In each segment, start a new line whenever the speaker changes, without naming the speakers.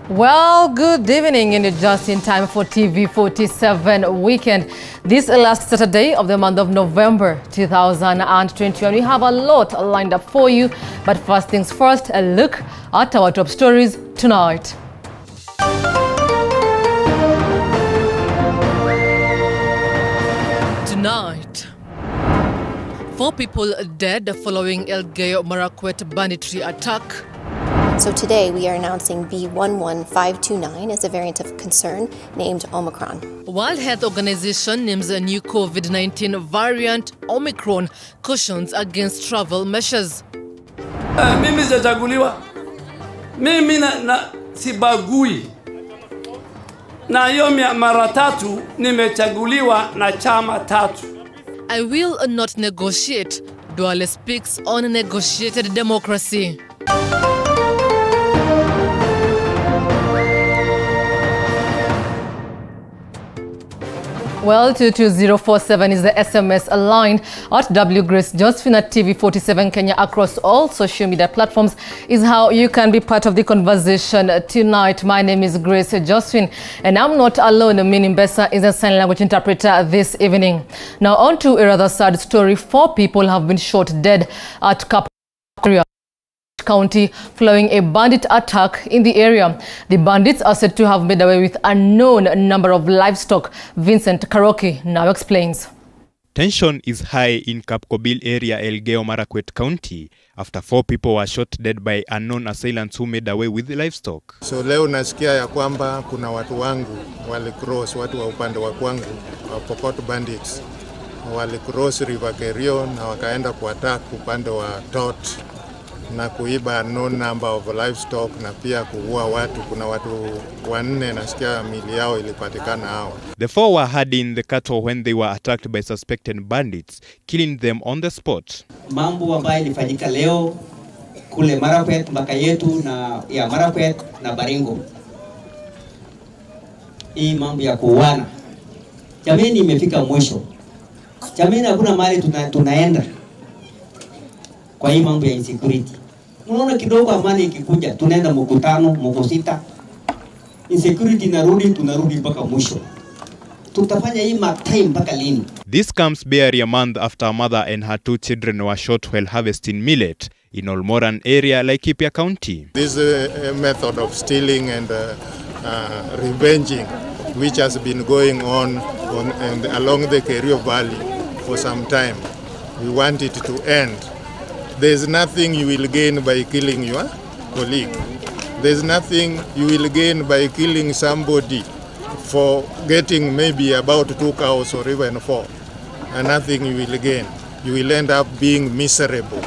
Well, good evening, and just in time for TV47 weekend. This last Saturday of the month of November 2021. We have a lot lined up for you, but first things first, a look at our top stories tonight. Tonight, 4 people dead following Elgeyo Marakwet banditry attack.
So today we are announcing B11529 as a variant of concern named Omicron.
World Health Organization names a new COVID-19 variant Omicron, cautions against travel measures.
Mimi sijachaguliwa. Mimi na sibagui. Na hiyo mara 3 nimechaguliwa na chama 3.
I will not negotiate. Duale speaks on negotiated democracy. Well, 22047 is the SMS line. At W Grace Josephine at TV47 Kenya across all social media platforms is how you can be part of the conversation tonight. My name is Grace Josephine, and I'm not alone. Minnie Mbesa is a sign language interpreter this evening. Now on to a rather sad story. 4 people have been shot dead at Kapkoria County following a bandit attack in the area. The bandits are said to have made away with a known number of livestock. Vincent Karoki now explains.
Tension is high in Kapkobil area, Elgeyo Marakwet County, after 4 people were shot dead by unknown assailants who made away with the livestock.
So leo nasikia ya kwamba kuna watu wangu walicross, watu wa upande wa kwangu, wa Pokot bandits, walicross River Kerio na wakaenda kuattack upande wa Tot na kuiba no number of livestock na pia kuua watu. Kuna watu 4 nasikia mili yao ilipatikana hao.
The 4 were hiding in the cattle when they were attacked by suspected bandits, killing them on the spot.
Mambo ambayo ilifanyika leo kule Marakwet, mpaka yetu na ya Marakwet na Baringo. Hii mambo ya kuuana. Jameni imefika mwisho. Jameni hakuna mahali tunaenda. Kwa hii mambo ya insecurity. Unaona kidogo amani ikikuja, tunaenda mkutano, mkosita. Insecurity tunarudi mpaka mwisho. Tutafanya hii time mpaka lini?
This comes barely a month after a mother and her 2 children were shot while harvesting millet in Olmoran area, Laikipia County.
This method of stealing and revenging, which has been going on and along the Kerio Valley for some time, we want it to end. There's nothing you will gain by killing your colleague. There's nothing you will gain by killing somebody for getting maybe about 2 cows or even 4. And nothing you will gain. You will end up being miserable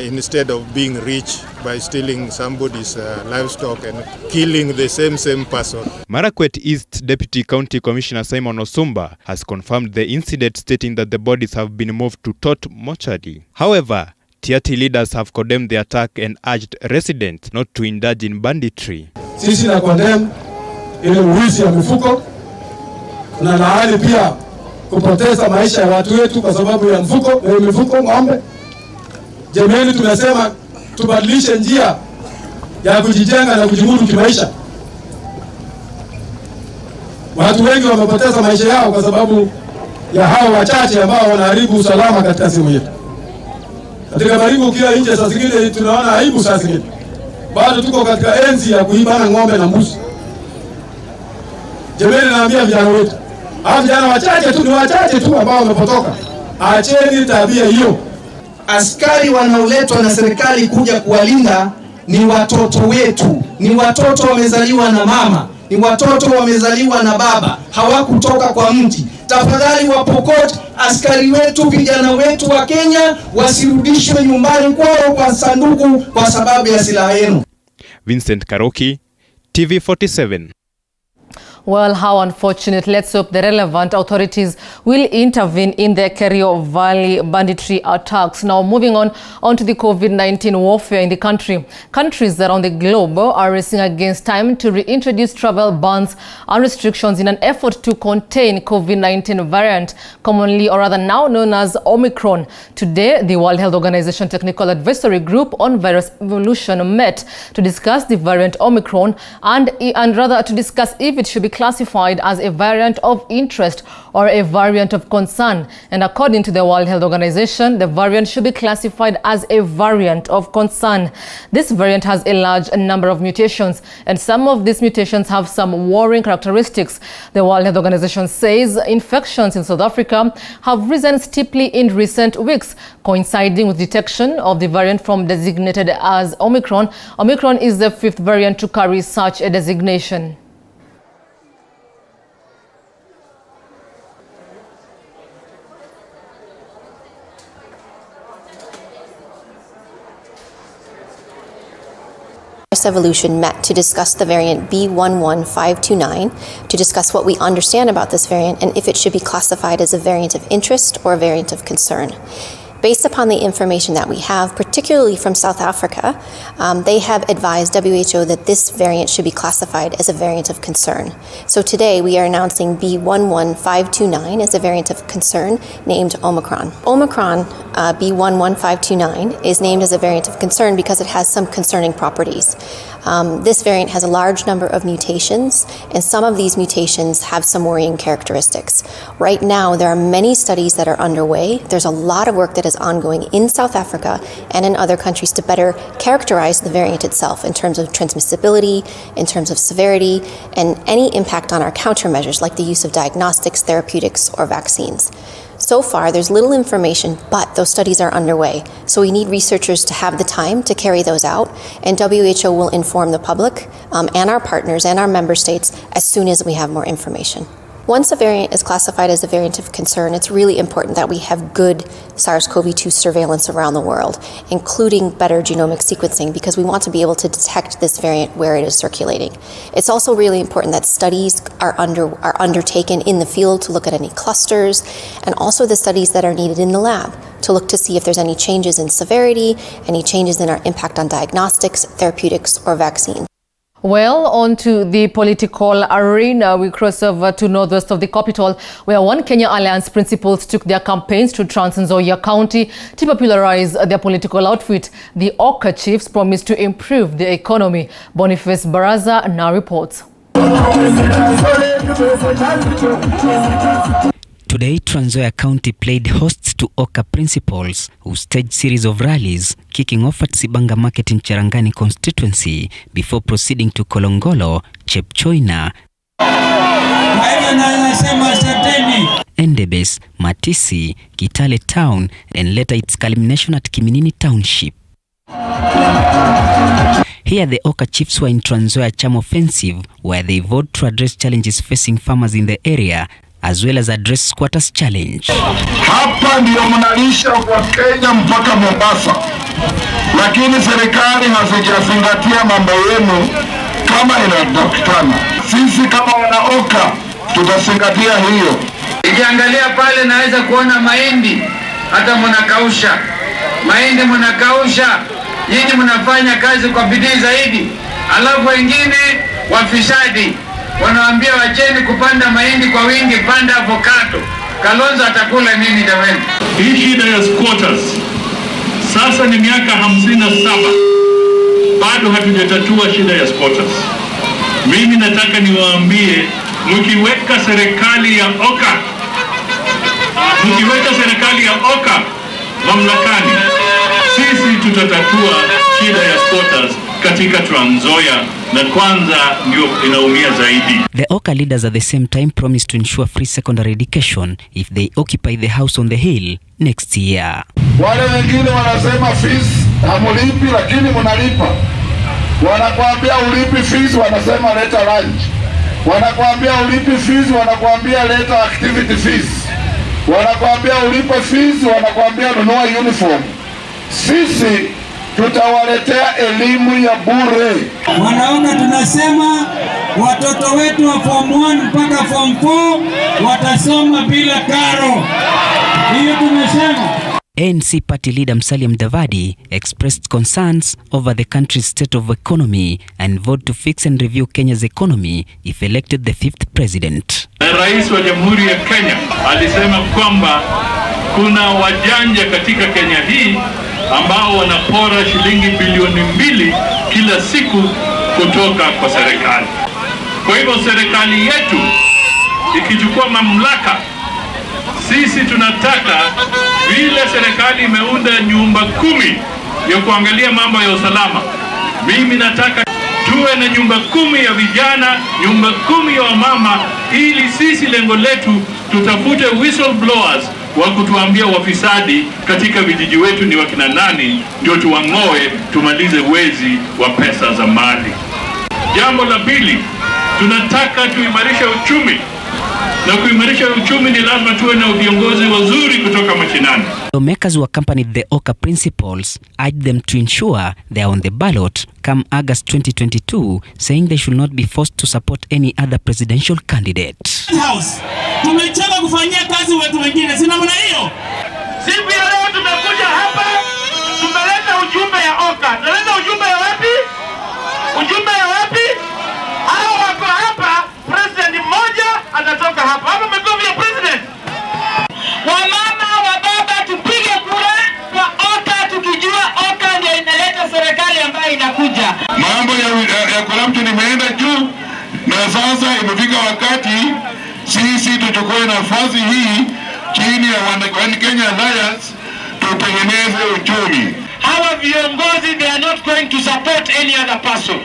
instead of being rich by stealing somebody's livestock and killing the same person.
Marakwet East Deputy County Commissioner Simon Osumba has confirmed the incident, stating that the bodies have been moved to Tot mortuary. However, Tiati leaders have condemned the attack and urged residents not to indulge in banditry.
Sisi na condemn ile uwizi ya mifuko na laani pia kupoteza maisha ya watu wetu kwa sababu ya mifuko ng'ombe. Jameni, tunasema tubadilishe njia ya kujijenga na kujimudu kimaisha. Watu wengi wamepoteza maisha yao kwa sababu ya hao wachache ambao wanaharibu usalama katika sehemu yetu. Katika Baringo ukiwa nje saa zingine tunaona aibu saa zingine. Bado tuko katika enzi ya kuibana ng'ombe na mbuzi. Jamani, naambia vijana wetu, vijana wachache tu ambao wamepotoka. Acheni tabia hiyo.
Askari wanaoletwa na serikali kuja kuwalinda ni watoto wetu. Ni watoto wamezaliwa na mama. Ni watoto wamezaliwa na baba. Hawakutoka kwa mti. Tafadhali wa Pokot, askari wetu, vijana wetu wa Kenya wasirudishwe nyumbani kwao kwa sanduku kwa sababu ya silaha yenu.
Vincent Karoki, TV47.
Well, how unfortunate. Let's hope the relevant authorities will intervene in the Kerio Valley banditry attacks. Now, moving on to the COVID-19 warfare in the country. Countries around the globe are racing against time to reintroduce travel bans and restrictions in an effort to contain COVID-19 variant, commonly or rather now known as Omicron. Today, the World Health Organization Technical Advisory Group on Virus Evolution met to discuss the variant Omicron and rather to discuss if it should be classified as a variant of interest or a variant of concern. And according to the World Health Organization, the variant should be classified as a variant of concern. This variant has a large number of mutations, and some of these mutations have some worrying characteristics. The World Health Organization says infections in South Africa have risen steeply in recent weeks, coinciding with detection of the variant from designated as Omicron. Omicron is the 5th variant to carry such a designation.
Evolution met to discuss the variant B11529, to discuss what we understand about this variant and if it should be classified as a variant of interest or a variant of concern. Based upon the information that we have, particularly from South Africa, they have advised WHO that this variant should be classified as a variant of concern. So today we are announcing B11529 as a variant of concern named Omicron. Omicron B11529 is named as a variant of concern because it has some concerning properties. This variant has a large number of mutations, and some of these mutations have some worrying characteristics. Right now, there are many studies that are underway. There's a lot of work that is ongoing in South Africa and in other countries to better characterize the variant itself in terms of transmissibility, in terms of severity, and any impact on our countermeasures like the use of diagnostics, therapeutics, or vaccines. So far, there's little information, but those studies are underway. So we need researchers to have the time to carry those out, and WHO will inform the public and our partners and our member states as soon as we have more information. Once a variant is classified as a variant of concern, it's really important that we have good SARS-CoV-2 surveillance around the world, including better genomic sequencing, because we want to be able to detect this variant where it is circulating. It's also really important that studies are undertaken in the field to look at any clusters, and also the studies that are needed in the lab to look to see if there's any changes in severity, any changes in our impact on diagnostics, therapeutics, or vaccines.
Well, on to the political arena, we cross over to northwest of the capital, where One Kenya Alliance principals took their campaigns to Trans Nzoia County to popularize their political outfit. The Oka chiefs promised to improve the economy. Boniface Baraza now reports.
Today, Trans Nzoia County played hosts to Oka principals, who staged series of rallies, kicking off at Sibanga Market in Cherangani constituency before proceeding to Kolongolo, Chepchoina, Endebess, Matisi, Kitale Town, and later its culmination at Kiminini Township. Here, the Oka chiefs were in Trans Nzoia Charm Offensive, where they vowed to address challenges facing farmers in the area, as well as address squatters challenge.
Hapa ndio mnalisha kwa Kenya mpaka Mombasa, lakini serikali hazijazingatia mambo yenu kama inatakikana. Sisi kama wanaoka tutazingatia hiyo.
Nikiangalia pale naweza kuona mahindi, hata mnakausha mahindi, mnakausha. Nyinyi mnafanya kazi kwa bidii zaidi, alafu wengine wafisadi wanaambia wacheni kupanda mahindi kwa wingi, panda avocado. Kalonzo atakula nini jamani?
Hii shida ya squatters sasa ni miaka 57, bado hatujatatua shida ya squatters. Mimi nataka niwaambie, mkiweka serikali ya Oka mamlakani, sisi tutatatua shida ya squatters katika Trans Nzoia, na kwanza ndio inaumia zaidi.
The Oka leaders at the same time promised to ensure free secondary education if they occupy the house on the hill next year.
Wale wengine wanasema fees hamulipi, lakini mnalipa. Wanakuambia ulipi fees, wanasema leta lunch. Wanakuambia ulipi fees, wanakuambia leta activity fees. Wanakuambia ulipe fees, wanakuambia nunua uniform. Sisi tutawaletea elimu ya bure.
Wanaona tunasema
watoto wetu wa form 1 mpaka form 4 watasoma bila karo. Hiyo tumesema.
ANC party leader Musalia Mudavadi expressed concerns over the country's state of economy and vowed to fix and review Kenya's economy if elected the 5th president.
Rais wa Jamhuri ya Kenya alisema kwamba kuna wajanja katika Kenya hii ambao wanapora shilingi bilioni 2 kila siku kutoka kwa serikali. Kwa hivyo serikali yetu ikichukua mamlaka, sisi tunataka vile serikali imeunda nyumba 10 ya kuangalia mambo ya usalama. Mimi nataka tuwe na nyumba 10 ya vijana, nyumba 10 ya wamama, ili sisi lengo letu tutafute whistleblowers wa kutuambia wafisadi katika vijiji wetu ni wakina nani, ndio tuwangoe, tumalize wezi wa pesa za mali. Jambo la pili, tunataka tuimarishe uchumi. Na kuimarisha uchumi ni lazima tuwe na viongozi wazuri kutoka mashinani.
Lawmakers who accompanied the OCA principals urged them to ensure they are on the ballot come August 2022, saying they should not be forced to support any other presidential candidate.
Tumechoka kufanyia kazi watu wengine, si namna hiyo.
Siku ya leo tumekuja hapa, tumeleta ujumbe ya OCA. Tunaleta ujumbe ya wapi? Ujumbe ya wapi? Hao wako hapa, president mmoja atatoka hapa. Hapa mkovi ya president.
Wamama wa baba tupige kura kwa OCA, tukijua OCA ndio inaleta serikali ambayo inakuja.
Mambo ya corruption imeenda juu, na sasa imefika wakati sisi tuchukue nafasi hii chini ya One Kenya Alliance tutengeneze uchumi.
Hawa viongozi, they are not going to support any other person.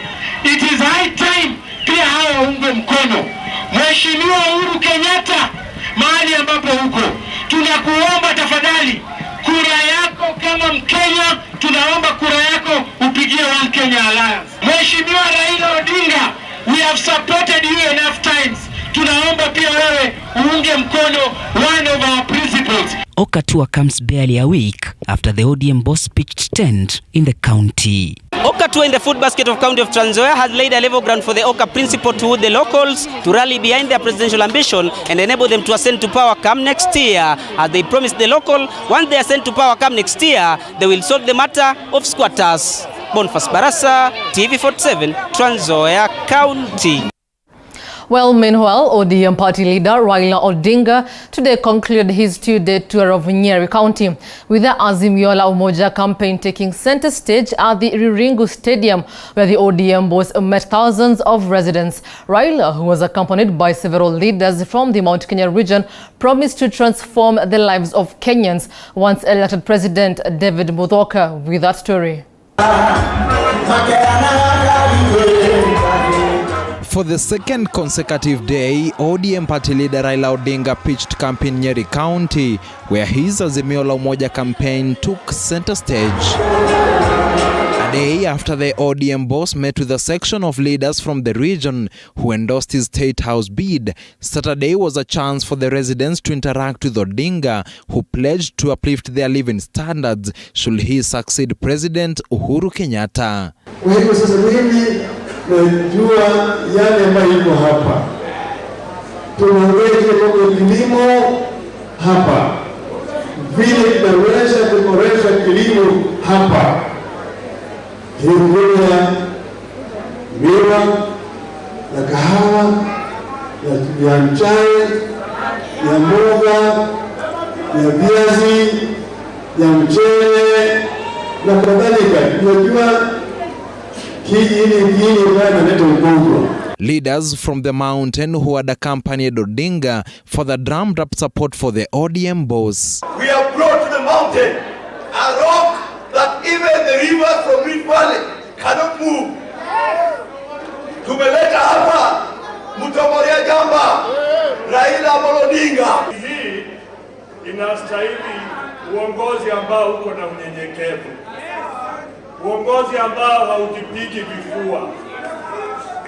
It is high time pia hawa waunge mkono Mheshimiwa Uhuru Kenyatta mahali ambapo huko. Tunakuomba tafadhali, kura yako kama Mkenya, tunaomba kura yako upigie One Kenya Alliance. Mheshimiwa Raila Odinga, we have supported you enough times. Tunaomba pia wewe uunge mkono one of our principles.
OCA tour comes barely a week after the ODM boss pitched tent in the county.
OCA tour in the food basket of County of Trans Nzoia has laid a level ground for the OCA principal to wood the locals to rally behind their presidential ambition and enable them to ascend to power come next year. As they promised the local, once they ascend to power come next year, they will solve the matter of squatters. Boniface Barasa, TV47, Trans Nzoia County.
Well, meanwhile, ODM party leader Raila Odinga today concluded his 2-day tour of NYERI County, with the Azimio la Umoja campaign taking center stage at the Riringu Stadium, where the ODM boss met thousands of residents. Raila, who was accompanied by several leaders from the Mount Kenya region, promised to transform the lives of Kenyans once elected President David Muthoka. With that story.
For the second consecutive day, ODM party leader Raila Odinga pitched camp in NYERI County, where his Azimio la Umoja campaign took center stage. A day after the ODM boss met with a section of leaders from the region who endorsed his State House bid, Saturday was a chance for the residents to interact with Odinga, who pledged to uplift their living standards should he succeed President Uhuru Kenyatta.
Najua yale ambayo iko hapa, tunaongeza kwa kilimo hapa, vile tunaweza kuboresha kilimo hapa, kilimo ya miwa na kahawa ya mchai, ya mboga, ya viazi, ya mchele na kadhalika. Tunajua
leaders from the mountain who had accompanied Odinga further drummed up support for the ODM boss.
We have brought to the mountain a rock that even the river from Rift Valley cannot move. Tumeleta hapa Mtomoria Jamba, Raila Odinga.
Hii inastahili uongozi ambao uko na unyenyekevu. Uongozi ambao haujipigi vifua.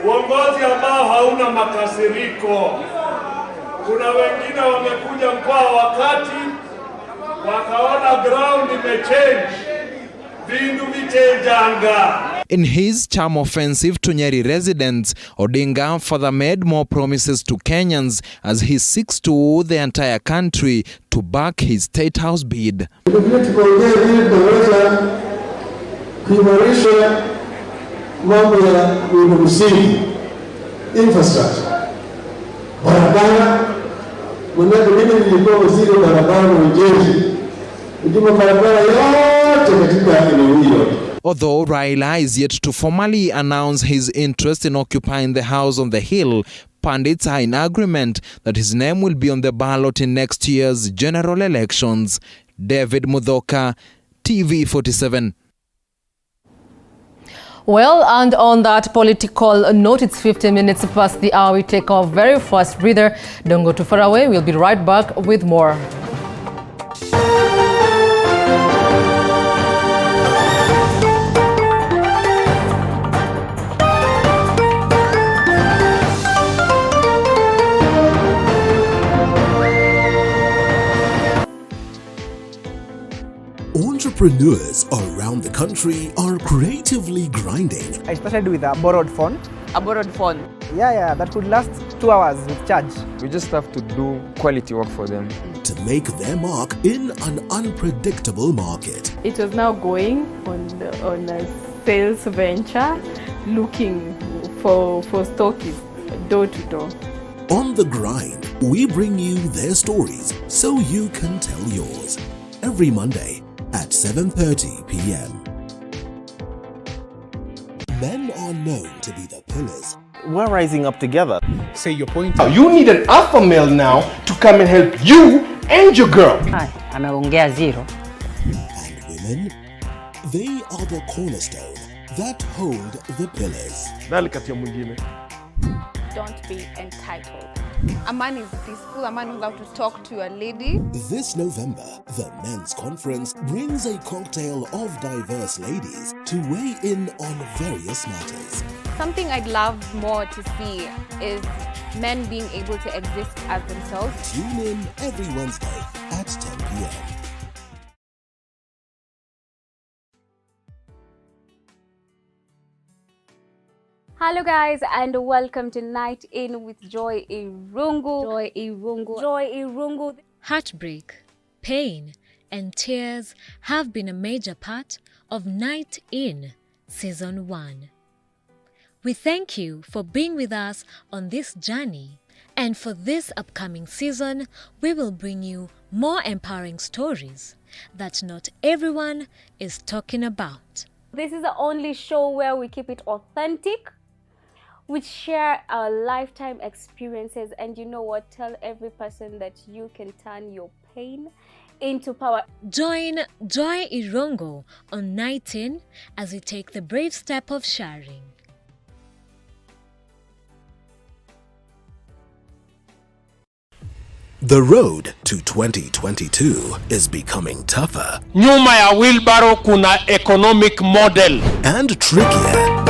Uongozi ambao hauna makasiriko. Kuna wengine wamekuja kwa wakati wakaona ground imechange, vindu vichenjanga.
In his charm offensive to Nyeri residents, Odinga further made more promises to Kenyans as he seeks to woo the entire country to back his State House bid.
Kuimarisha mambo ya miundombinu, infrastructure, barabara. Mwanzo mimi nilikuwa waziri wa barabara na ujenzi, ndio barabara yote katika eneo hilo.
Although RAILA is yet to formally announce his interest in occupying the house on the hill, pundits are in agreement that his name will be on the ballot in next year's general elections. David Mudhoka, TV47.
Well, and on that political note, it's 15 minutes past the hour. We take our very first breather. Don't go too far away. We'll be right back with more.
Entrepreneurs around the country are creatively grinding.
I started with a borrowed phone.
A borrowed phone?
Yeah, that could last 2 hours with charge.
We just have to do quality work for them.
To make their mark in an unpredictable market.
It was now going on a sales venture, looking for stockists door to door.
On the grind, we bring you their stories so you can tell yours. Every Monday at 7:30 p.m. Men are known to be the pillars.
We're rising up together.
Say your point. You need an alpha male now to come and help you and your girl.
Anaongea zero.
And women, they are the cornerstone that hold the pillars.
Don't be entitled. A man is peaceful, a man knows how to talk to a lady.
This November, the Men's Conference brings a cocktail of diverse ladies to weigh in on various matters.
Something I'd love more to see is men being able to exist as themselves.
Tune in every Wednesday at 10 p.m.
Hello guys, and welcome to Night In with Joy Irungu. Joy Irungu.
Heartbreak, pain, and tears have been a major part of Night In Season 1. We thank you for being with us on this journey, and for this upcoming season, we will bring you more empowering stories that not everyone is talking about.
This is the only show where we keep it authentic. We share our lifetime experiences, and you know what? Tell every person that you can turn your pain into power.
Join Joy Irungu on Night In as we take the brave step of sharing.
The road to 2022 is becoming tougher.
Nyuma ya wheelbarrow kuna economic model.
And trickier.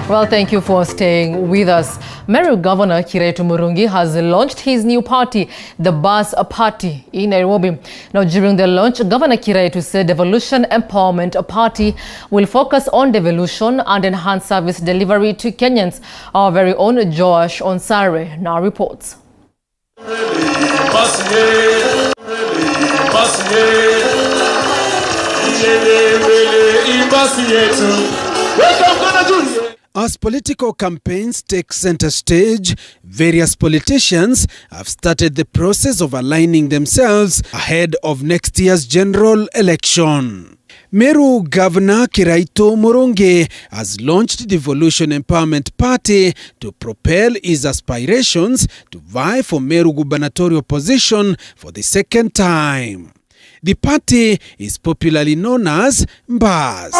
Well, thank you for staying with us. Meru Governor Kiraitu Murungi has launched his new party, the Bus Party, in Nairobi. Now, during the launch, Governor Kiraitu said Devolution Empowerment Party will focus on devolution and enhance service delivery to Kenyans. Our very own Josh Onsare now reports.
As political campaigns take center stage, various politicians have started the process of aligning themselves ahead of next year's general election. Meru Governor Kiraitu Murungi has launched the Devolution Empowerment Party to propel his aspirations to vie for Meru gubernatorial position for the second time. The party is popularly known as MBAS.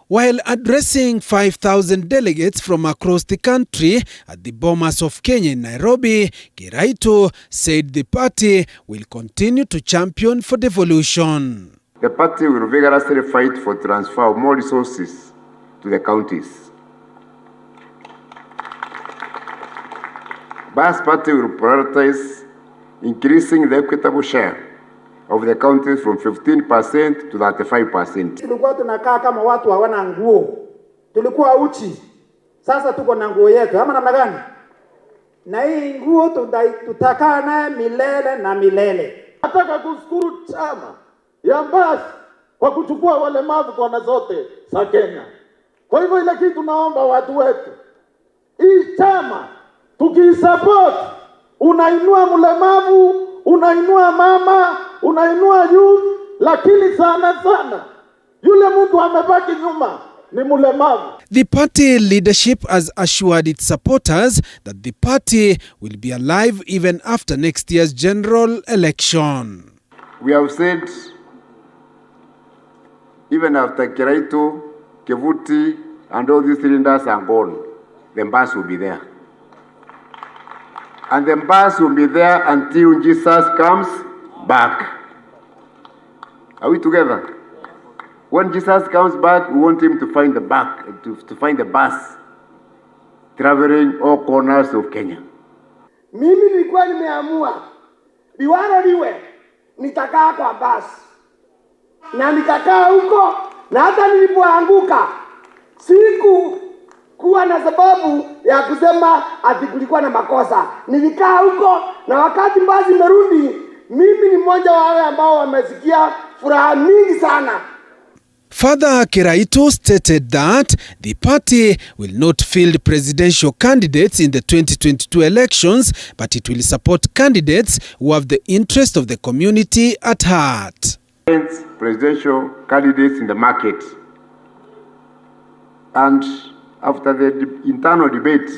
While addressing 5,000 delegates from across the country at the Bomas of Kenya in Nairobi, Kiraitu said the party will continue to champion for devolution.
the party will vigorously fight for transfer of more resources to the counties. BAS party will prioritize increasing the equitable share of the counties from 15% to 35%.
Tulikuwa tunakaa kama watu hawana nguo. Tulikuwa uchi. Sasa tuko na nguo yetu. Ama namna gani? Na hii nguo tutakaa naye milele na milele.
Nataka kushukuru chama ya BAS kwa kuchukua walemavu kona zote za Kenya. Kwa hivyo ile kitu tunaomba watu wetu, hii chama tukisupport, unainua mlemavu, unainua mama, unainua youth, lakini sana yule mtu amebaki nyuma ni mlemavu.
The party leadership has assured its supporters that the party will be alive even after next year's general election.
We have said, even after Kiraito, Kevuti, and all these cylinders are gone, the BAS will be there. And the BAS will be there until Jesus comes back. Are we together? When Jesus comes back, we want him to find to find the BAS traveling all corners of Kenya.
Mimi nilikuwa nimeamua liwalo liwe nitakaa kwa BAS. Na nikakaa huko, na hata nilipoanguka siku kuwa na sababu ya kusema ati kulikuwa na makosa. Nilikaa huko, na wakati BAS imerudi, mimi ni mmoja wa wale ambao wamesikia furaha mingi sana.
Further, Kiraito stated that the party will not field presidential candidates in the 2022 elections, but it will support candidates who have the interest of the community at heart.
Presidential candidates in the market. And after the internal debate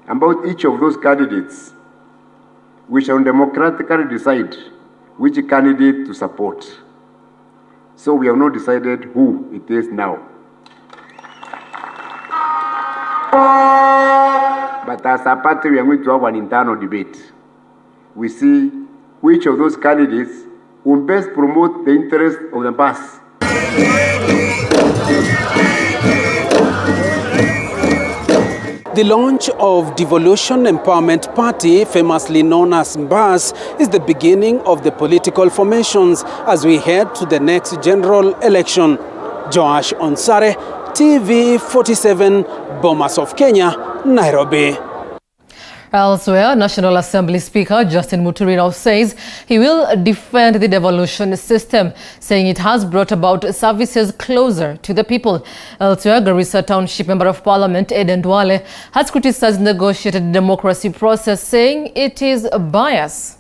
about each of those candidates, we shall democratically decide which candidate to support. So we have not decided who it is now. But as a party, we are going to have an internal debate. We see which of those candidates will best promote the interest of the BAS.
The launch of Devolution Empowerment Party, famously known as BAS, is the beginning of the political formations as we head to the next general election. Joash Onsare, TV 47, Bomas of Kenya, Nairobi.
Elsewhere, National Assembly Speaker Justin Muturi now says he will defend the devolution system, saying it has brought about services closer to the people. Elsewhere, Garissa Township Member of Parliament Eden Duale has criticized the negotiated democracy process, saying it is biased.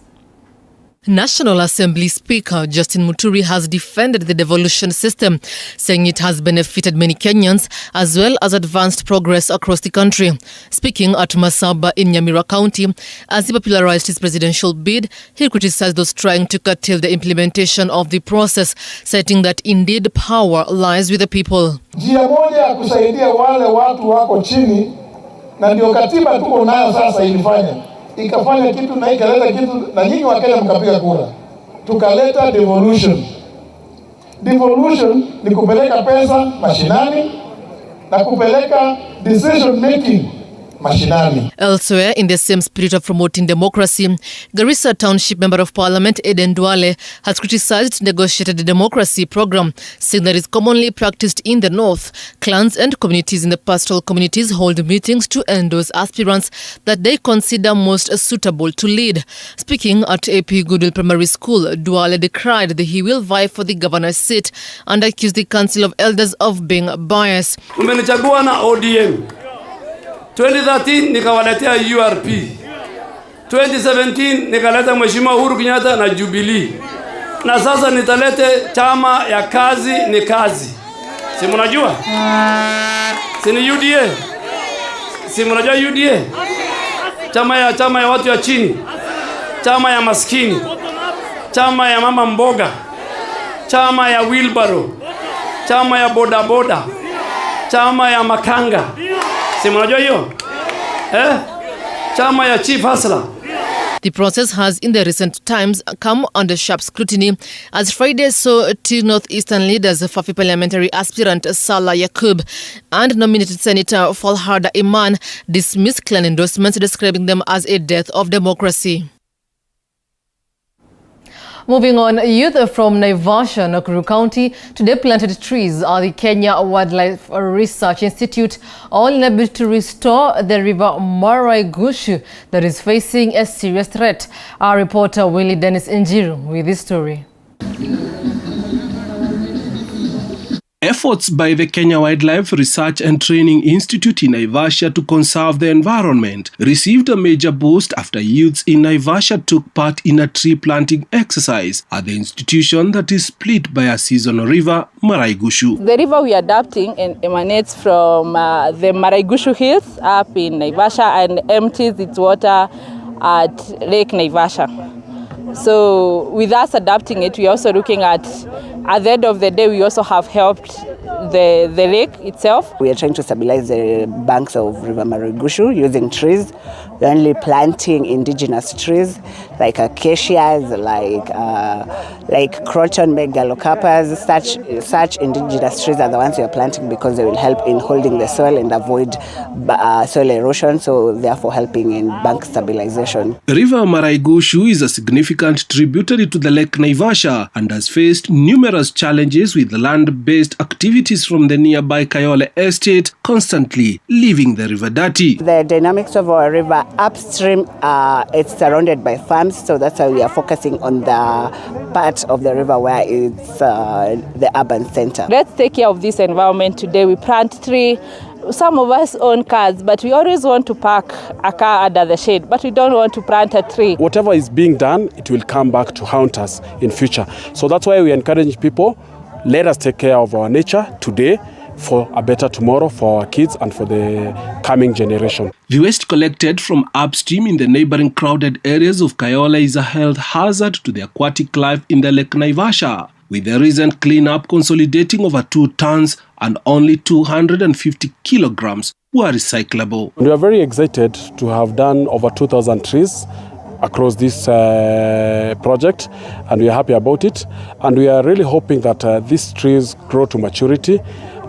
National Assembly Speaker Justin Muturi has defended the devolution system, saying it has benefited many Kenyans as well as advanced progress across the country. Speaking at Masaba in Nyamira County, as he popularized his presidential bid, he criticized those trying to curtail the implementation of the process, citing that indeed power lies with the people.
Njia moja ya kusaidia wale watu wako chini, na ndio katiba tuko nayo sasa ilifanya. Ikafanya kitu na ikaleta kitu na nyinyi Wakenya mkapiga kura. Tukaleta devolution. Devolution ni kupeleka pesa mashinani na kupeleka decision making mashinani.
Elsewhere, in the same spirit of promoting democracy, Garissa Township Member of Parliament Eden Duale has criticized negotiated democracy program, saying that is commonly practiced in the north. Clans and communities in the pastoral communities hold meetings to endorse aspirants that they consider most suitable to lead. Speaking at AP Goodwill Primary School, Duale decried that he will vie for the governor's seat and accused the Council of Elders of being biased.
Umenichagua na ODM. 2013 nikawaletea URP. 2017 nikaleta Mheshimiwa Uhuru Kenyatta na Jubilee. Na sasa nitalete chama ya kazi ni kazi. Si mnajua? Si ni UDA? Si mnajua UDA? Chama ya watu ya chini. Chama ya maskini. Chama ya mama mboga. Chama ya wheelbarrow. Chama ya bodaboda. Chama ya makanga. Si mnajua hiyo? Chama ya chief hustler.
The process has in the recent times come under sharp scrutiny as Friday saw two northeastern leaders, Fafi parliamentary aspirant Salah Yakub and nominated Senator Falhada Iman, dismiss clan endorsements, describing them as a death of democracy. Moving on, youth from Naivasha, Nakuru County, today planted trees at the Kenya Wildlife Research Institute, all in a bid to restore the river Maraigushu that is facing a serious threat. Our reporter Willie Dennis Njiru with this story.
Efforts by the Kenya Wildlife Research and Training Institute in Naivasha to conserve the environment received a major boost after youths in Naivasha took part in a tree planting exercise at the institution that is split by a seasonal river, Maraigushu.
The river we are adapting emanates from the Maraigushu Hills up in Naivasha and empties its water at Lake Naivasha. So with us adapting it, we're also looking at the end of the day, we also have helped the lake itself.
We are trying to stabilize the banks of River Maraigushu using trees. We're only planting indigenous trees like acacias, like croton megalocarpus. Such indigenous trees are the ones we are planting because they will help in holding the soil and avoid soil erosion, so therefore helping in bank stabilization.
River Maraigushu is a significant tributary to the Lake Naivasha and has faced numerous challenges with land-based activities from the nearby Kayole estate constantly leaving the river dirty.
The dynamics of our river upstream, it's surrounded by farms, so that's why we are focusing on the part of the river where it's the urban center.
Let's take care of this environment today. We plant tree. Some of us own cars, but we always want to park a car under the shade, but we don't want to plant a tree.
Whatever is being done, it will come back to haunt us in future. So that's why we encourage people, let us take care of our nature today for a better tomorrow for our kids and for the coming generation.
The waste collected from upstream in the neighboring crowded areas of Kayole is a health hazard to the aquatic life in the Lake Naivasha, with the recent cleanup consolidating over 2 tons and only 250 kilograms were recyclable.
We are very excited to have done over 2,000 trees across this project, and we are happy about it. And we are really hoping that these trees grow to maturity.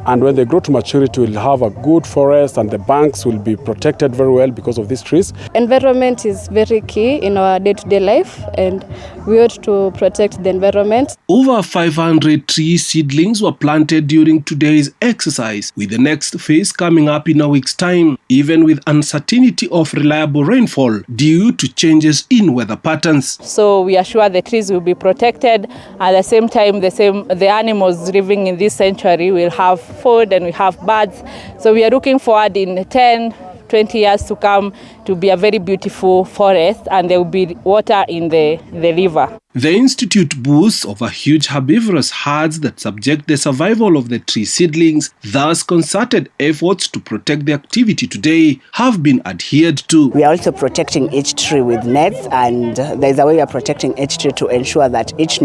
And when they grow to maturity, we'll have a good forest and the banks will be protected very well because of these trees.
Environment is very key in our day-to-day life, and we ought to protect the environment.
Over 500 tree seedlings were planted during today's exercise, with the next phase coming up in a week's time, even with uncertainty of reliable rainfall due to changes in weather patterns.
So we are sure the trees will be protected. At the same time, the animals living in this sanctuary will have food and we have birds. So we are looking forward in 10, 20 years to come to be a very beautiful forest, and there will be water in the river.
The Institute boasts over huge herbivorous herds that subject the survival of the tree seedlings. Thus, concerted efforts to protect the activity today have been adhered to.
We are also protecting each tree with nets, and there's a way of protecting each tree to ensure that each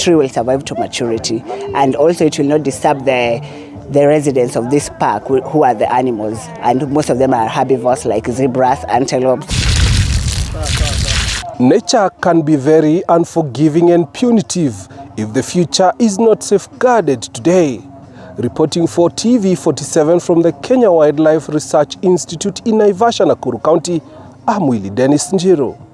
tree will survive to maturity, and also it will not disturb the residents of this park, who are the animals, and most of them are herbivores like zebras, antelopes.
Nature can be very unforgiving and punitive if the future is not safeguarded today. Reporting for TV47 from the Kenya Wildlife Research Institute in Naivasha, Nakuru County, I'm Willie Dennis Njiru.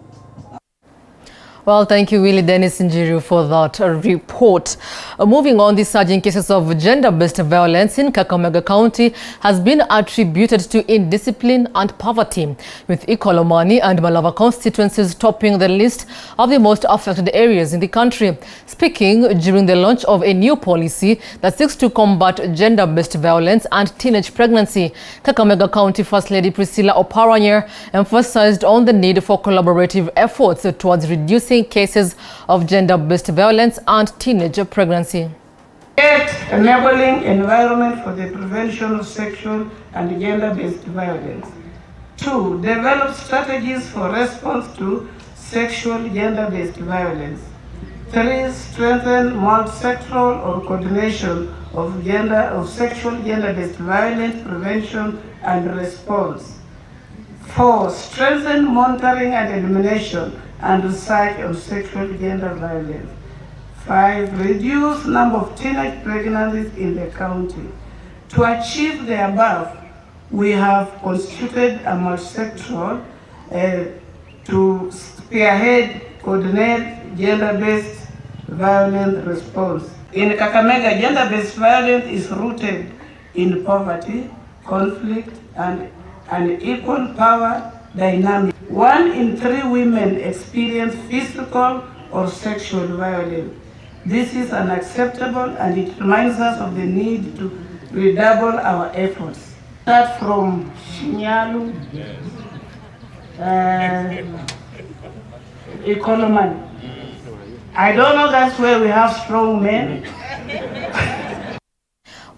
Well, thank you, Willie Dennis Njiru, for that report. Moving on, the surging cases of gender-based violence in Kakamega County has been attributed to indiscipline and poverty, with Ikolomani and Malava constituencies topping the list of the most affected areas in the country. Speaking during the launch of a new policy that seeks to combat gender-based violence and teenage pregnancy, Kakamega County First Lady Priscilla Oparanya emphasized on the need for collaborative efforts towards reducing cases of gender-based violence and teenage pregnancy.
Create enabling environment for the prevention of sexual and gender-based violence. 2. Develop strategies for response to sexual gender-based violence. 3. Strengthen multi-sectoral or coordination of sexual gender-based violence prevention and response. 4. Strengthen monitoring and elimination and research on sexual gender violence. 5. Reduce number of teenage pregnancies in the county. To achieve the above, we have constituted a multi-sectoral to spearhead, coordinate gender-based violence response. In Kakamega, gender-based violence is rooted in poverty, conflict, and unequal power dynamic. 1 in 3 women experience physical or sexual violence. This is unacceptable, and it reminds us of the need to redouble our efforts. Start from Shinyalu, Economan. I don't know, that's where we have strong men.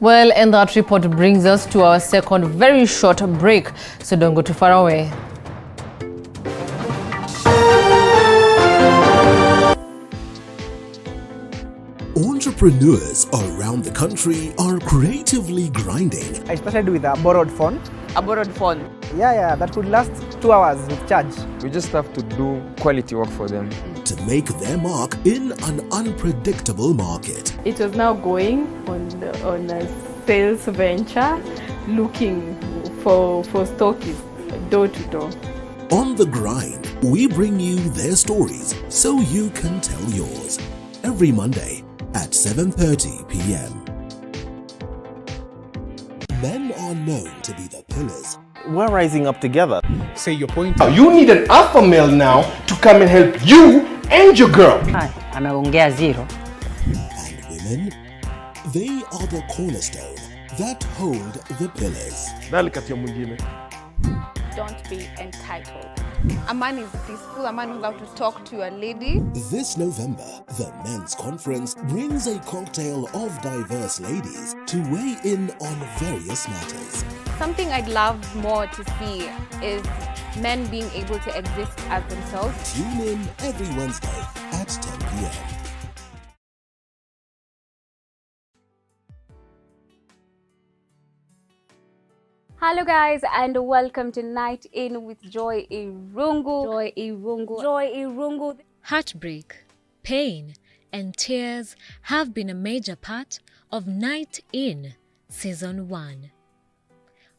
Well, and that report brings us to our second very short break, so don't go too far away.
Entrepreneurs around the country are creatively grinding.
I started with a borrowed phone.
A borrowed phone?
Yeah, that could last 2 hours with charge.
We just have to do quality work for them.
To make their mark in an unpredictable market.
It was now going on a sales venture, looking for stockists door to door.
On the grind, we bring you their stories so you can tell yours. Every Monday at 7:30 p.m. Men are known to be the pillars.
We're rising up together.
Say your point. You need an alpha male now to come and help you and your girl.
Ameongea zero.
And women, they are the cornerstone that hold the pillars.
Don't be entitled. A man is peaceful, a man knows how to talk to a lady.
This November, the Men's Conference brings a cocktail of diverse ladies to weigh in on various matters.
Something I'd love more to see is men being able to exist as themselves.
Tune in every Wednesday at 10 p.m.
Hello guys, and welcome to Night In with Joy Irungu. Joy Irungu.
Heartbreak, pain, and tears have been a major part of Night In Season 1.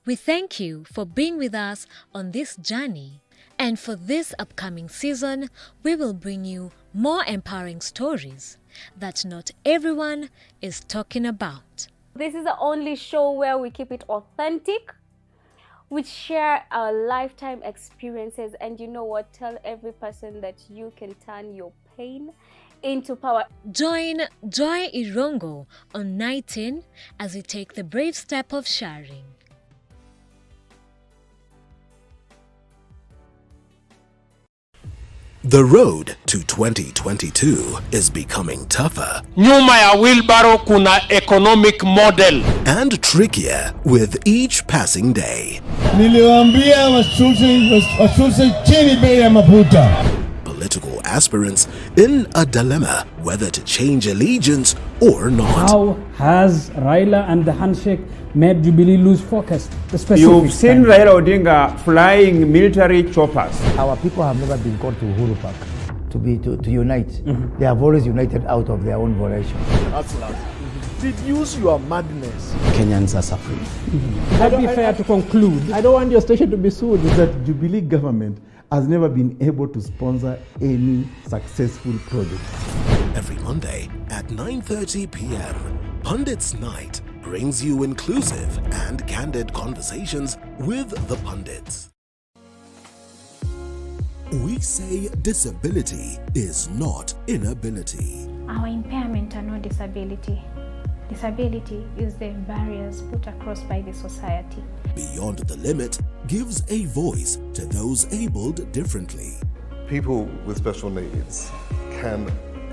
We thank you for being with us on this journey. And for this upcoming season, we will bring you more empowering stories that not everyone is talking about.
This is the only show where we keep it authentic. We share our lifetime experiences, and you know what? Tell every person that you can turn your pain into power.
Join Joy Irungu on Night In as we take the brave step of sharing.
The road to 2022 is becoming tougher.
Nyuma ya wheelbarrow kuna economic model.
And trickier with each passing day.
Niliwaambia washushe chini bei ya mafuta.
Political aspirants in a dilemma whether to change allegiance or not.
How has RAILA and the handshake made Jubilee lose focus?
You've seen Raila Odinga flying military choppers.
Our people have never been called to Uhuru Park to unite. They have always united out of their own volition.
Reduce your madness.
Kenyans are suffering.
Would it be fair to conclude? I don't want your station to be sued.
That Jubilee government has never been able to sponsor any successful project.
Every Monday at 9:30 p.m., Pundits Night brings you inclusive and candid conversations with the pundits. We say disability is not inability.
Our impairment are not disability. Disability is the barriers put across by the society.
Beyond the Limit gives a voice to those abled differently.
People with special needs can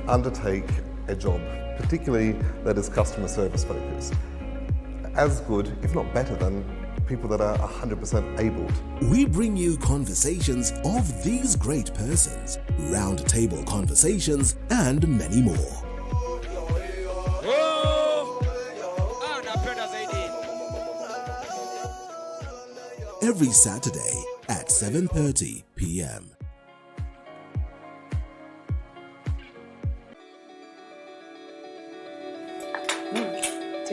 undertake a job, particularly that is customer service focused, as good, if not better than, people that are 100% abled.
We bring you conversations of these great persons, round table conversations, and many more. Every Saturday at 7:30 p.m.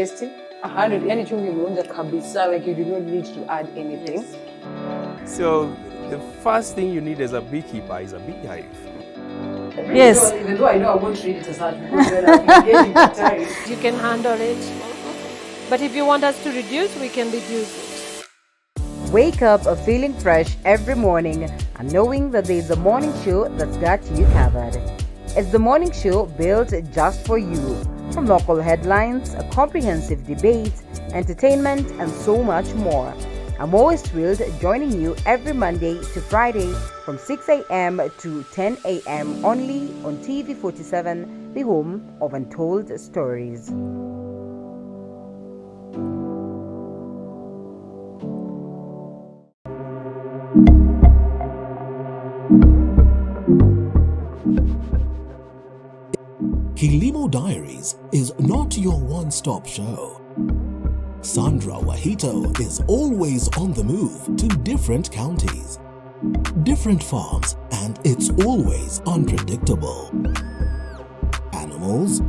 tasty. Yani chumvi imeonja kabisa, like you do not need to add anything.
So the first thing you need as a beekeeper is a beehive.
Yes. Even though I know I won't read it as that because when I'm engaging the time.
You can handle it. But if you want us to reduce, we can reduce it.
Wake up feeling fresh every morning and knowing that there is a morning show that's got you covered. It's the morning show built just for you. From local headlines, a comprehensive debate, entertainment, and so much more. I'm always thrilled joining you every Monday to Friday from 6 a.m. to 10 a.m. only on TV 47, the home of untold stories.
Kilimo Diaries is not your one-stop show. Sandra Wahito is always on the move to different counties, different farms, and it's always unpredictable. Animals,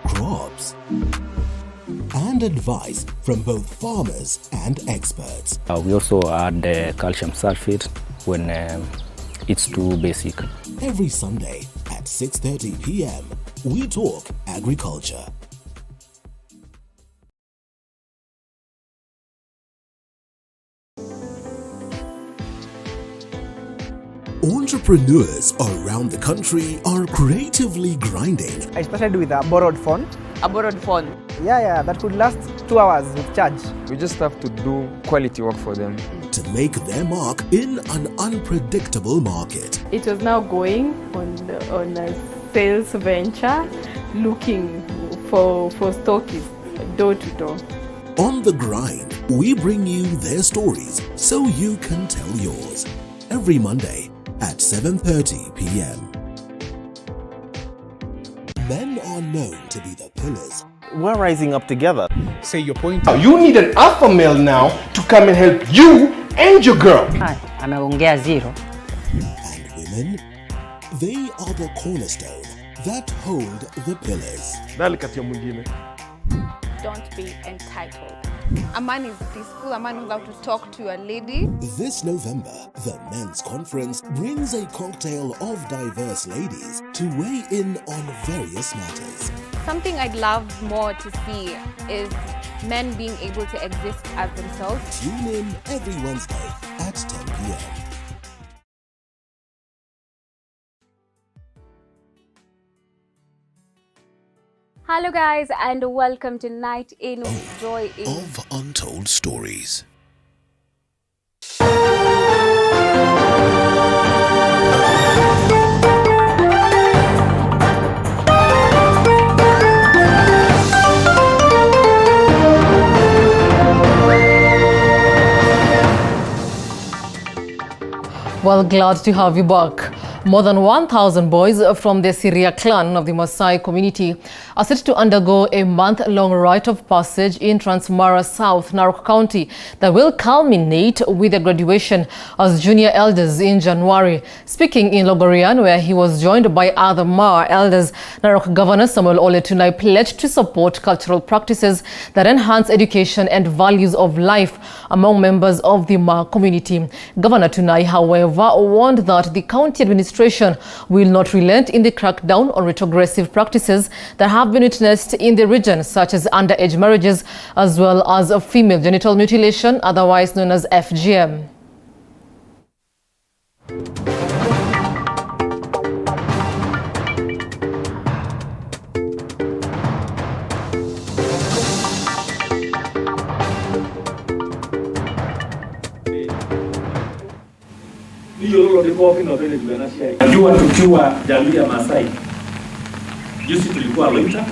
crops, and advice from both farmers and experts.
We also add calcium sulfate when it's too basic.
Every Sunday at 6:30 p.m., we talk agriculture. Entrepreneurs around the country are creatively grinding.
I started with a borrowed phone.
A borrowed phone?
Yeah, that could last 2 hours with charge.
We just have to do quality work for them.
To make their mark in an unpredictable market.
It was now going on a sales venture, looking for stockists door to door.
On the grind, we bring you their stories so you can tell yours. Every Monday at 7:30 p.m. Men are known to be the pillars.
We're rising up together.
Say your point. You need an alpha male now to come and help you and your girl.
Anaongea zero.
And women, they are the cornerstone that hold the pillars.
Don't be entitled. A man is peaceful, a man knows how to talk to a lady.
This November, the Men's Conference brings a cocktail of diverse ladies to weigh in on various matters.
Something I'd love more to see is men being able to exist as themselves.
Tune in every Wednesday at 10 p.m.
Hello guys and welcome to Night in Joy in
of Untold Stories.
Well, glad to have you back. More than 1,000 boys from the Syria clan of the Maasai community are set to undergo a month-long rite of passage in Transmara South, Narok County that will culminate with their graduation as junior elders in January. Speaking in Logorian, where he was joined by other Maa elders, Narok Governor Samuel Ole Tunai pledged to support cultural practices that enhance education and values of life among members of the Maa community. Governor Tunai, however, warned that the county administration will not relent in the crackdown on retrogressive practices that have been witnessed in the region, such as underage marriages as well as female genital mutilation, otherwise known as FGM.
Najua tukiwa jamii ya Maasai, juzi tulikuwa RITE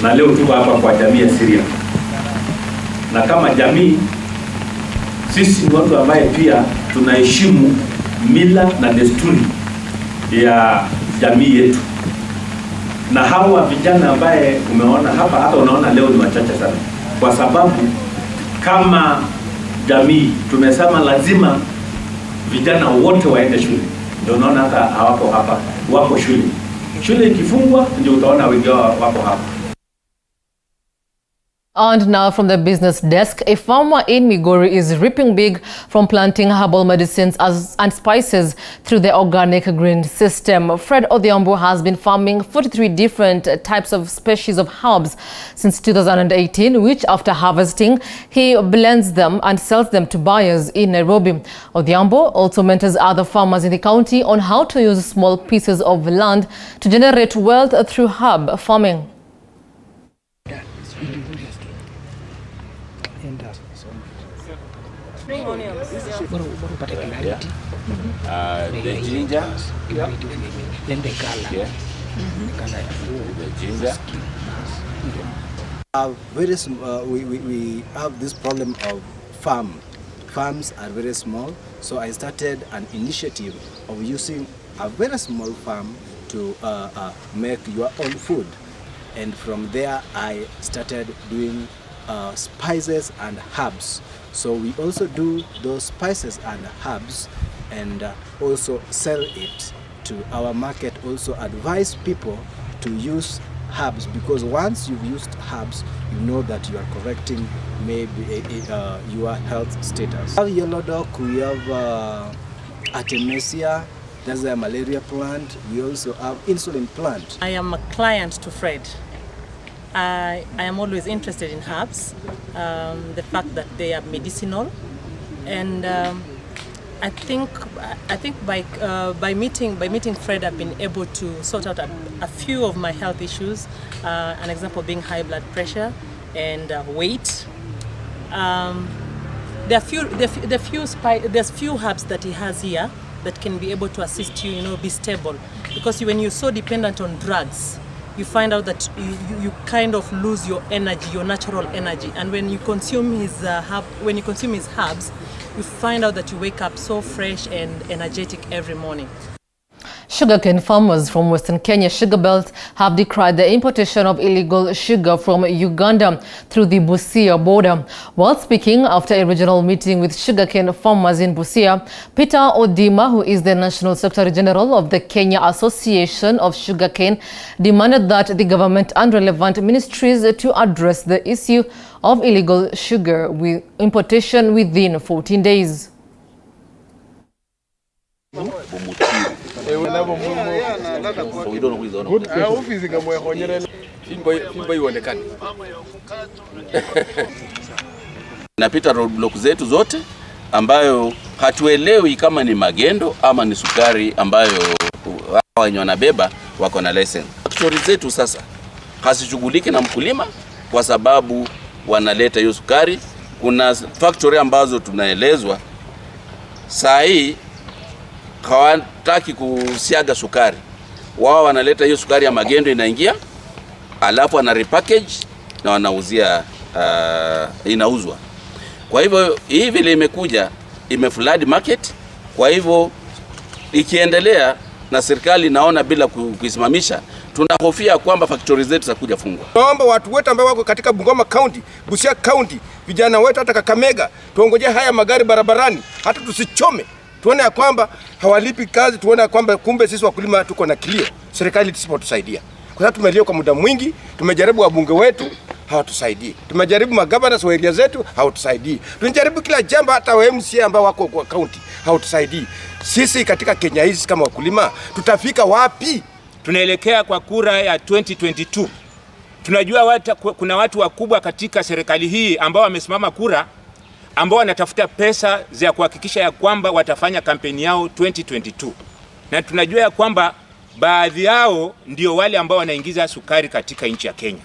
na leo tuko hapa kwa jamii ya Syria. Na kama jamii, sisi ni watu ambaye pia tunaheshimu mila na desturi ya jamii yetu. Na hawa vijana ambaye umeona hapa, hata unaona leo ni wachache sana. Kwa sababu kama jamii tumesema lazima vijana wote waende shule. Ndio unaona hata hawapo hapa, wako shule. Shule ikifungwa ndio utaona wengi wao wako hapa.
And now from the business desk, a farmer in Migori is reaping big from planting herbal medicines and spices through the organic green system. Fred Odhiambo has been farming 43 different types of species of herbs since 2018, which after harvesting, he blends them and sells them to buyers in Nairobi. Odhiambo also mentors other farmers in the county on how to use small pieces of land to generate wealth through herb farming.
The ginger, then the color. The ginger.
We have this problem of farms are very small, so I started an initiative of using a very small farm to make your own food, and from there I started doing spices and herbs. So we also do those spices and herbs and also sell it to our market. Also advise people to use herbs, because once you've used herbs, you know that you are correcting maybe your health status. We have yellow dock, we have Artemisia, that's a malaria plant. We also have insulin plant.
I am a client to Fred. I am always interested in herbs, the fact that they are medicinal, and I think by meeting Fred, I've been able to sort out a few of my health issues. An example being high blood pressure and weight. There's few herbs that he has here that can be able to assist you, be stable, because when you're so dependent on drugs, you find out that you kind of lose your energy, your natural energy. And when you consume his herbs, you find out that you wake up so fresh and energetic every morning.
Sugarcane farmers from Western Kenya sugar belt have decried the importation of illegal sugar from Uganda through the Busia border. While speaking after a regional meeting with sugarcane farmers in Busia, Peter Odima, who is the National Secretary General of the Kenya Association of Sugarcane, demanded that the government and relevant ministries to address the issue of illegal sugar with importation within 14 days.
Napita roadblock zetu zote ambayo hatuelewi kama ni magendo ama ni sukari ambayo wenye wanabeba wako na license. Factory zetu sasa hasishughuliki na mkulima kwa sababu wanaleta hiyo sukari. Kuna factory ambazo tunaelezwa saa hii hawataki kusiaga sukari. Wao wanaleta hiyo sukari ya magendo inaingia, alafu wana repackage na wanauzia inauzwa. Kwa hivyo hii vile imekuja imeflood market. Kwa hivyo ikiendelea na serikali naona bila kuisimamisha, tunahofia kwamba factory zetu zitakuja fungwa.
Naomba watu wote ambao wako katika Bungoma County, Busia County, vijana wetu hata Kakamega, tuongoje haya magari barabarani, hata tusichome. Tuone ya kwamba hawalipi kazi, tuone ya kwamba kumbe sisi wakulima tuko na kilio. Serikali isipotusaidia. Kwa sababu tumelia kwa muda mwingi, tumejaribu wabunge wetu hawatusaidii. Tumejaribu magavana wa area zetu hawatusaidii. Tunajaribu kila jambo, hata wa MCA ambao wako kwa county hawatusaidii. Sisi katika Kenya hizi kama wakulima tutafika wapi?
Tunaelekea kwa kura ya 2022. Tunajua kuna watu wakubwa katika serikali hii ambao wamesimama kura, ambao wanatafuta pesa za kuhakikisha ya kwamba watafanya kampeni yao 2022. Na tunajua ya kwamba baadhi yao ndio wale ambao wanaingiza sukari katika nchi ya Kenya.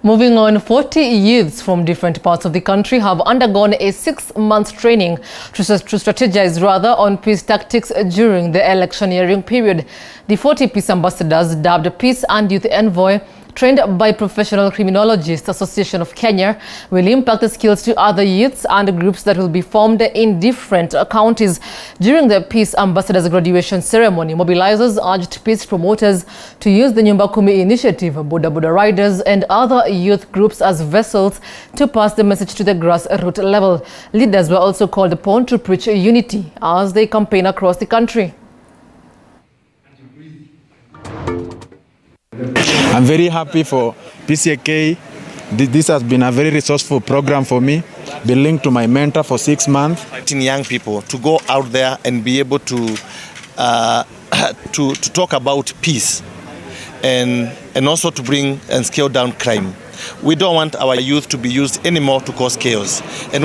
Moving on, 40 youths from different parts of the country have undergone a 6-month training to strategize on peace tactics during the electioneering period. The 40 peace ambassadors, dubbed Peace and Youth Envoy, trained by Professional Criminologists Association of Kenya, will impact the skills to other youths and groups that will be formed in different counties. During the Peace Ambassadors graduation ceremony, mobilizers urged peace promoters to use the Nyumba Kumi initiative, Boda Boda riders and other youth groups as vessels to pass the message to the grassroots level. Leaders were also called upon to preach unity as they campaign across the country.
I'm very happy for PCK. This has been a very resourceful program for me. Been linked to my mentor for 6 months.
Young people to go out there and be able to talk about peace and also to bring and scale down crime. We don't want our youth to be used anymore to cause chaos. And